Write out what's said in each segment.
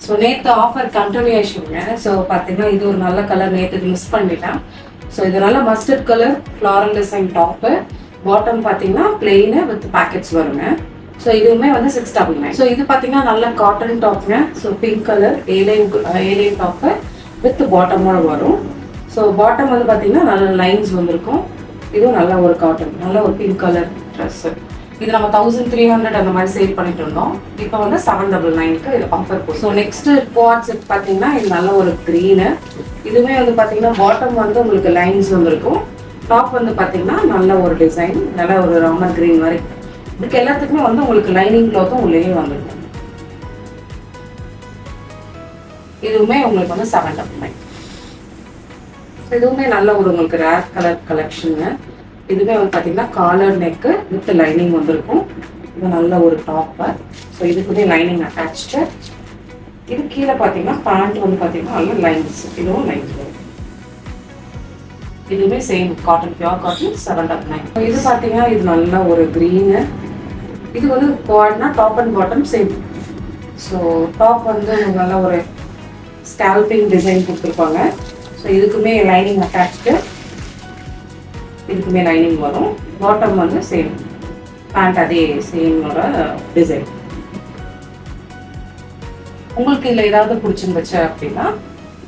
So நேற்று offer கண்டினியூஷனுங்க. So பார்த்தீங்கன்னா இது ஒரு நல்ல கலர், நேற்று மிஸ் பண்ணிட்டேன். ஸோ இது நல்ல mustard colour floral design top. Bottom பார்த்தீங்கன்னா பிளெயின் வித் பேக்கெட்ஸ் வருங்க. ஸோ இதுவுமே வந்து 699. ஸோ இது பார்த்தீங்கன்னா நல்ல காட்டன் டாப்புங்க. So pink colour A line top with பாட்டமோட வரும். ஸோ பாட்டம் வந்து பார்த்தீங்கன்னா நல்ல லைன்ஸ் வந்திருக்கும். இதுவும் நல்ல ஒரு காட்டன், நல்ல ஒரு பிங்க் கலர் ட்ரெஸ்ஸு. இது நம்ம 1300 அந்த மாதிரி சேல் பண்ணிட்டு இருந்தோம். இப்போ வந்து 799க்கு இது ஆஃபர் போகும். ஸோ நெக்ஸ்ட் குவாட் செட் பார்த்தீங்கன்னா இது நல்ல ஒரு க்ரீனு. இதுவுமே வந்து பார்த்தீங்கன்னா பாட்டம் வந்து உங்களுக்கு லைன்ஸ் வந்துருக்கும். டாப் வந்து பார்த்தீங்கன்னா நல்ல ஒரு டிசைன், நல்ல ஒரு ராமர் க்ரீன் மாதிரி. இதுக்கு எல்லாத்துக்குமே வந்து உங்களுக்கு லைனிங் கிளாத்தும் உள்ளேயே வந்துருக்கும். இதுவுமே உங்களுக்கு வந்து 799. இதுவுமே நல்ல ஒரு உங்களுக்கு ரேர் கலர் கலெக்ஷனுங்க. இதுவே வந்து பார்த்தீங்கன்னா காலர் நெக்கு வித் லைனிங் வந்திருக்கும். இது நல்ல ஒரு டாப்பு. ஸோ இதுக்குமே லைனிங் அட்டாச்சு. இது கீழே பார்த்தீங்கன்னா பேண்ட் வந்து பார்த்தீங்கன்னா நல்ல லைன்ஸ், இதுவும் லைன்ஸ் வரும். இதுவுமே சேம் காட்டன், பியூர் காட்டன் 799. இது பார்த்தீங்கன்னா இது நல்ல ஒரு க்ரீனு. இது வந்து குவாட்னா top and bottom same. So top வந்து நல்ல ஒரு ஸ்கேல்பிங் டிசைன் கொடுத்துருப்பாங்க. ஸோ இதுக்குமே லைனிங் அட்டாச்சு. இதுக்குமே லைனிங் வரும். பாட்டம் வந்து சேம், பேண்ட் அதே சேமோட டிசைன். உங்களுக்கு இதில் ஏதாவது பிடிச்சிருந்துச்சு அப்படின்னா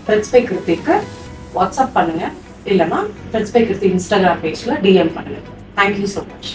த்ரெட்ஸ் பை கிருத்திக்கு வாட்ஸ்அப் பண்ணுங்க, இல்லைன்னா த்ரெட்ஸ் பை கிருத்தி இன்ஸ்டாகிராம் பேஜில் டிஎம் பண்ணுங்க. Thank you so much.